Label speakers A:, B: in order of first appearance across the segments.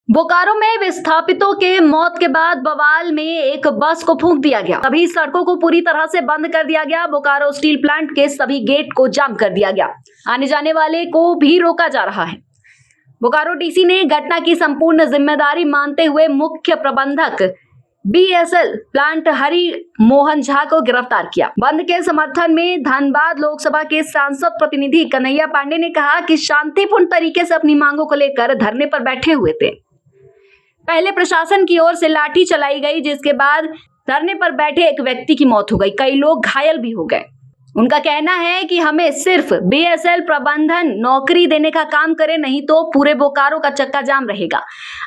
A: बोकारो में विस्थापितों के मौत के बाद बवाल में एक बस को फूंक दिया गया। सभी सड़कों को पूरी तरह से बंद कर दिया गया। बोकारो स्टील प्लांट के सभी गेट को जाम कर दिया गया। आने जाने वाले को भी रोका जा रहा है। बोकारो डीसी ने घटना की संपूर्ण जिम्मेदारी मानते हुए मुख्य प्रबंधक बीएसएल प्लांट हरि मोहन झा को गिरफ्तार किया। बंद के समर्थन में धनबाद लोकसभा के सांसद प्रतिनिधि कन्हैया पांडे ने कहा कि शांतिपूर्ण तरीके से अपनी मांगों को लेकर धरने पर बैठे हुए थे। पहले प्रशासन की ओर से लाठी चलाई गई, जिसके बाद धरने पर बैठे एक व्यक्ति की मौत हो गई। कई लोग घायल भी हो गए। उनका कहना है कि हमें सिर्फ बीएसएल प्रबंधन नौकरी देने का काम करे, नहीं तो पूरे बोकारो का चक्का जाम रहेगा।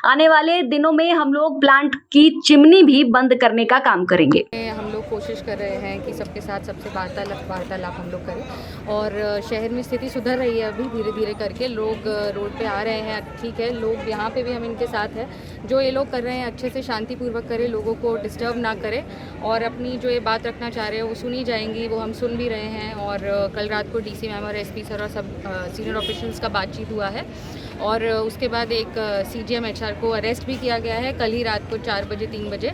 A: आने वाले दिनों में हम लोग प्लांट की चिमनी भी बंद करने का काम करेंगे।
B: हम लोग कोशिश कर रहे हैं कि सबके साथ सबसे वार्तालाप हम लोग करें और शहर में स्थिति सुधर रही है। अभी धीरे धीरे करके लोग रोड पे आ रहे हैं। ठीक है, लोग यहाँ पे भी हम इनके साथ हैं। जो ये लोग कर रहे हैं अच्छे से शांतिपूर्वक करें, लोगों को डिस्टर्ब ना करें और अपनी जो ये बात रखना चाह रहे हैं वो सुनी जाएंगी, वो हम सुन भी रहे हैं। और कल रात को डीसी मैम और एसपी सर और सब सीनियर ऑफिशियल्स का बातचीत हुआ है और उसके बाद एक सीजीएम एचआर को अरेस्ट भी किया गया है। कल ही रात को 4 बजे 3 बजे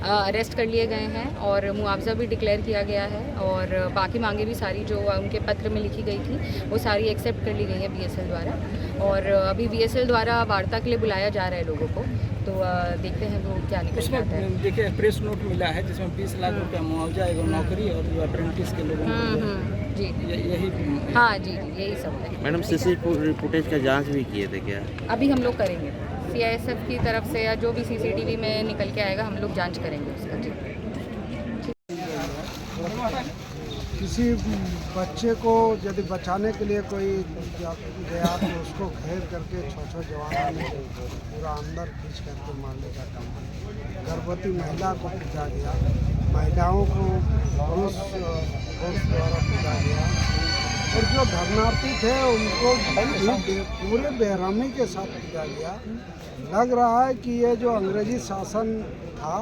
B: अरेस्ट कर लिए गए हैं और मुआवजा भी डिक्लेयर किया गया है और बाकी मांगे भी सारी जो उनके पत्र में लिखी गई थी वो सारी एक्सेप्ट कर ली गई है बीएसएल द्वारा। और अभी बीएसएल द्वारा वार्ता के लिए बुलाया जा रहा है लोगों को, तो देखते हैं वो क्या निकल आता है।
C: देखिए, प्रेस नोट मिला है जिसमें 20 लाख रुपया मुआवजा एवं नौकरी और जो अप्रेंटिस के लोगों को
B: जी
C: यही।
B: हाँ जी, यही सब है।
D: मैडम सीसीटीवी फुटेज का जांच भी किए थे क्या?
B: अभी हम लोग करेंगे, सीआईएसएफ की तरफ से या जो भी सीसीटीवी में निकल के आएगा हम लोग जांच करेंगे उसका। जी,
E: किसी बच्चे को यदि बचाने के लिए कोई गया तो उसको घेर करके छो जवानों ने पूरा अंदर खींच करके मारने का काम है। गर्भवती महिला को पीटा गया, महिलाओं को पुरुष द्वारा पीटा गया और जो धर्मार्थी थे उनको पूरे बेरहमी के साथ पीटा गया। लग रहा है कि ये जो अंग्रेजी शासन था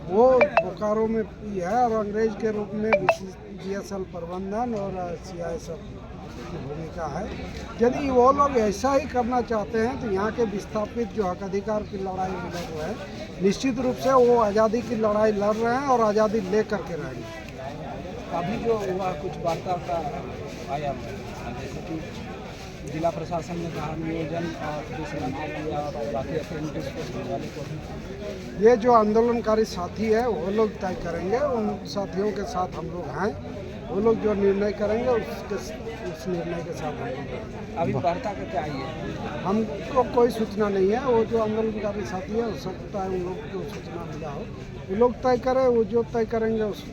E: वो बोकारो में है और अंग्रेज के रूप में बीएसएल प्रबंधन और सीआईएसएफ की भूमिका है। यदि वो लोग ऐसा ही करना चाहते हैं तो यहाँ के विस्थापित जो हक अधिकार की लड़ाई में लड़ रहे हैं, निश्चित रूप से वो आज़ादी की लड़ाई लड़ रहे हैं और आज़ादी ले करके रहेंगे।
C: अभी जो हुआ कुछ वार्ता का आया, जैसे कि जिला प्रशासन ने कहा नियोजन और बाकी अप्रेंटिस वाले को भी।
E: ये जो आंदोलनकारी साथी है वो लोग तय करेंगे, उन साथियों के साथ हम लोग हैं। वो लोग जो निर्णय करेंगे उस निर्णय के साथ हम लोग हैं।
C: अभी वार्ता का क्या है?
E: हमको कोई सूचना नहीं है। वो जो आंदोलनकारी साथी है हो सकता है उन लोग को सूचना मिला हो, वो लोग तय करें। वो जो तय करेंगे उस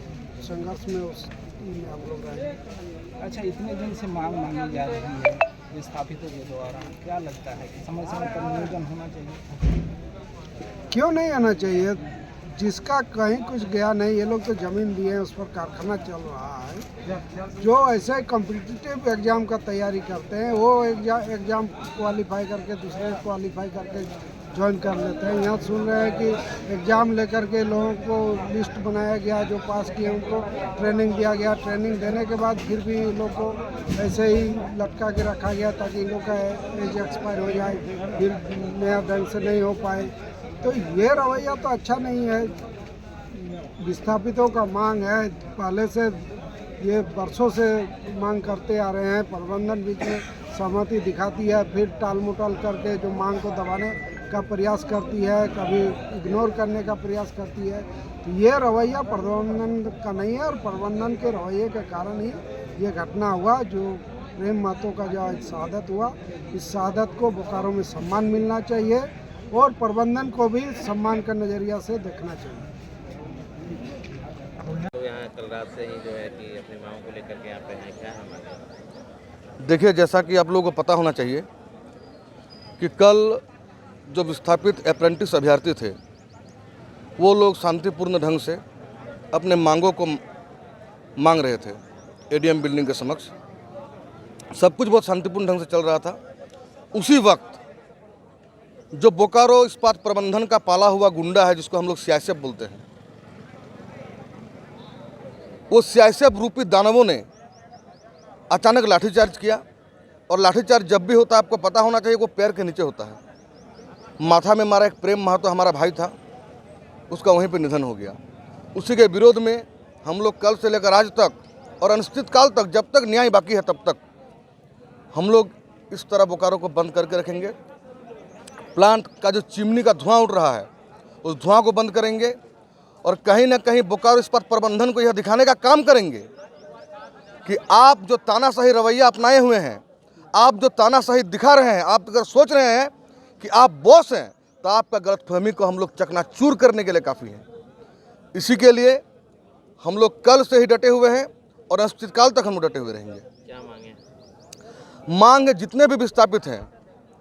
E: संघर्ष में उस हम लोग रहेंगे।
C: अच्छा, इतने दिन से मांग मांगी जा रही है विस्थापितों के द्वारा, क्या लगता है कि समय समय पर नियोजन होना चाहिए?
E: क्यों नहीं आना चाहिए? जिसका कहीं कुछ गया नहीं, ये लोग तो ज़मीन दिए हैं, उस पर कारखाना चल रहा है। जो ऐसे कॉम्पिटिटिव एग्ज़ाम का तैयारी करते हैं वो एग्ज़ाम क्वालिफाई करके दूसरे क्वालिफाई करके ज्वाइन कर लेते हैं। यहाँ सुन रहे हैं कि एग्ज़ाम लेकर के लोगों को लिस्ट बनाया गया, जो पास किए उनको ट्रेनिंग दिया गया। ट्रेनिंग देने के बाद फिर भी इन लोग को ऐसे ही लटका के रखा गया ताकि इन लोग का एज एक्सपायर हो जाए, फिर नया ढंग से नहीं हो पाए। तो ये रवैया तो अच्छा नहीं है। विस्थापितों का मांग है, पहले से ये वर्षों से मांग करते आ रहे हैं। प्रबंधन बीच में सहमति दिखाती है, फिर टाल मटोल करके जो मांग को दबाने का प्रयास करती है, कभी इग्नोर करने का प्रयास करती है। तो ये रवैया प्रबंधन का नहीं है और प्रबंधन के रवैये के कारण ही ये घटना हुआ। जो प्रेम महतो का जो शहादत हुआ, इस शहादत को बोकारो में सम्मान मिलना चाहिए और प्रबंधन को भी सम्मान का नज़रिया से देखना चाहिए।
D: तो यहाँ कल रात से ही जो है कि अपनी मांगों को लेकर के यहाँ पे हैं, क्या हमारे?
F: देखिए, जैसा कि आप लोगों को पता होना चाहिए कि कल जो विस्थापित अप्रेंटिस अभ्यर्थी थे वो लोग शांतिपूर्ण ढंग से अपने मांगों को मांग रहे थे एडीएम बिल्डिंग के समक्ष। सब कुछ बहुत शांतिपूर्ण ढंग से चल रहा था। उसी वक्त जो बोकारो इस्पात प्रबंधन का पाला हुआ गुंडा है, जिसको हम लोग सीआईएसएफ बोलते हैं, वो सीआईएसएफ रूपी दानवों ने अचानक लाठीचार्ज किया। और लाठीचार्ज जब भी होता है आपको पता होना चाहिए वो पैर के नीचे होता है। माथा में मारा एक प्रेम महतो हमारा भाई था, उसका वहीं पर निधन हो गया। उसी के विरोध में हम लोग कल से लेकर आज तक और अनिश्चित काल तक, जब तक न्याय बाकी है तब तक हम लोग इस तरह बोकारो को बंद करके रखेंगे। प्लांट का जो चिमनी का धुआं उठ रहा है उस धुआं को बंद करेंगे और कहीं ना कहीं बोकारो इस्पात प्रबंधन को यह दिखाने का काम करेंगे कि आप जो तानाशाही रवैया अपनाए हुए हैं, आप जो तानाशाही दिखा रहे हैं, आप अगर सोच रहे हैं कि आप बॉस हैं तो आपका गलतफहमी को हम लोग चकनाचूर करने के लिए काफ़ी हैं। इसी के लिए हम लोग कल से ही डटे हुए हैं और अनिश्चितकाल तक हम लोग डटे हुए रहेंगे।
D: क्या मांगे?
F: मांग जितने भी विस्थापित हैं,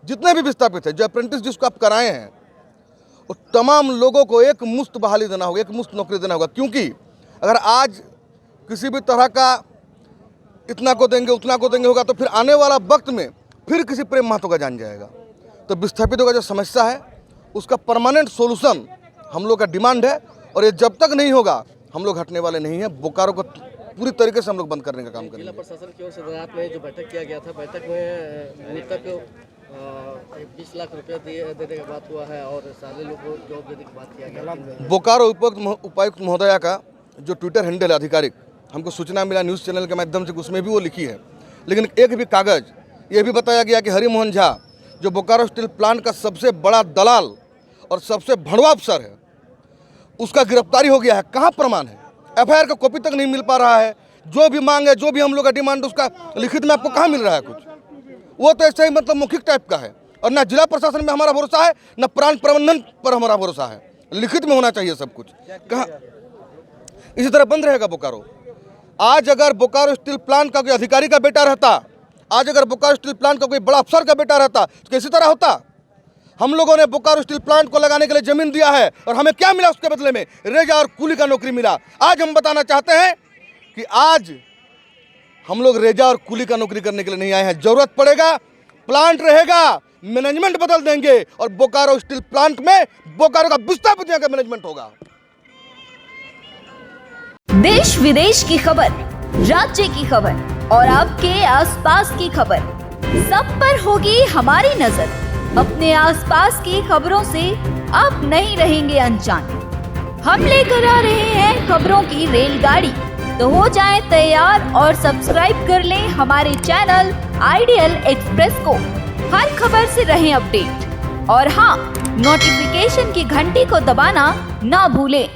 F: जो अप्रेंटिस जिसको आप कराए हैं, वो तमाम लोगों को एक मुश्त बहाली देना होगा, एक मुश्त नौकरी देना होगा। क्योंकि अगर आज किसी भी तरह का इतना को देंगे उतना को देंगे होगा तो फिर आने वाला वक्त में फिर किसी प्रेम महतो का जान जाएगा। तो विस्थापितों का जो समस्या है उसका परमानेंट सोल्यूशन हम लोग का डिमांड है और ये जब तक नहीं होगा हम लोग हटने वाले नहीं हैं। बोकारो को पूरी तरीके से हम लोग बंद करने का काम करेंगे।
G: जिला प्रशासन की ओर से रात में जो बैठक किया गया था, बैठक में मृतक 20 लाख रुपया देने का बात हुआ है और सारे लोगों को जॉब देने की बात किया गया।
F: बोकारो उपायुक्त महोदया का जो ट्विटर हैंडल है आधिकारिक, हमको सूचना मिला न्यूज़ चैनल के माध्यम से, उसमें भी वो लिखी है। लेकिन एक भी कागज़ ये भी बताया गया कि हरिमोहन झा जो बोकारो स्टील प्लांट का सबसे बड़ा दलाल और सबसे भड़वा अफसर है, उसका गिरफ्तारी हो गया है। कहाँ प्रमाण है? एफआईआर का कॉपी तक नहीं मिल पा रहा है। जो भी मांग है, जो भी हम लोग का डिमांड, उसका लिखित में आपको कहाँ मिल रहा है कुछ? वो तो ऐसे ही मतलब मौखिक टाइप का है। और ना जिला प्रशासन में हमारा भरोसा है, ना प्रांत प्रबंधन पर हमारा भरोसा है। लिखित में होना चाहिए सब कुछ। कहाँ इसी तरह बंद रहेगा बोकारो? आज अगर बोकारो स्टील प्लांट का कोई अधिकारी का बेटा रहता, आज अगर बोकारो स्टील प्लांट का कोई बड़ा अफसर का बेटा रहता तो कैसी तरह होता? हम लोगों ने बोकारो स्टील प्लांट को लगाने के लिए जमीन दिया है और हमें क्या मिला उसके बदले में? रेजा और कुली का नौकरी मिला। आज हम बताना चाहते हैं कि आज हम लोग रेजा और कुली का नौकरी करने के लिए नहीं आए हैं। जरूरत पड़ेगा प्लांट रहेगा, मैनेजमेंट बदल देंगे और बोकारो स्टील प्लांट में बोकारो का विस्थापित का मैनेजमेंट होगा।
A: देश विदेश की खबर, राज्य की खबर और आपके आसपास की खबर, सब पर होगी हमारी नजर। अपने आसपास की खबरों से आप नहीं रहेंगे अनजान। हम लेकर आ रहे हैं खबरों की रेलगाड़ी, तो हो जाएं तैयार और सब्सक्राइब कर लें हमारे चैनल आइडियल एक्सप्रेस को। हर खबर से रहें अपडेट और हाँ, नोटिफिकेशन की घंटी को दबाना ना भूलें।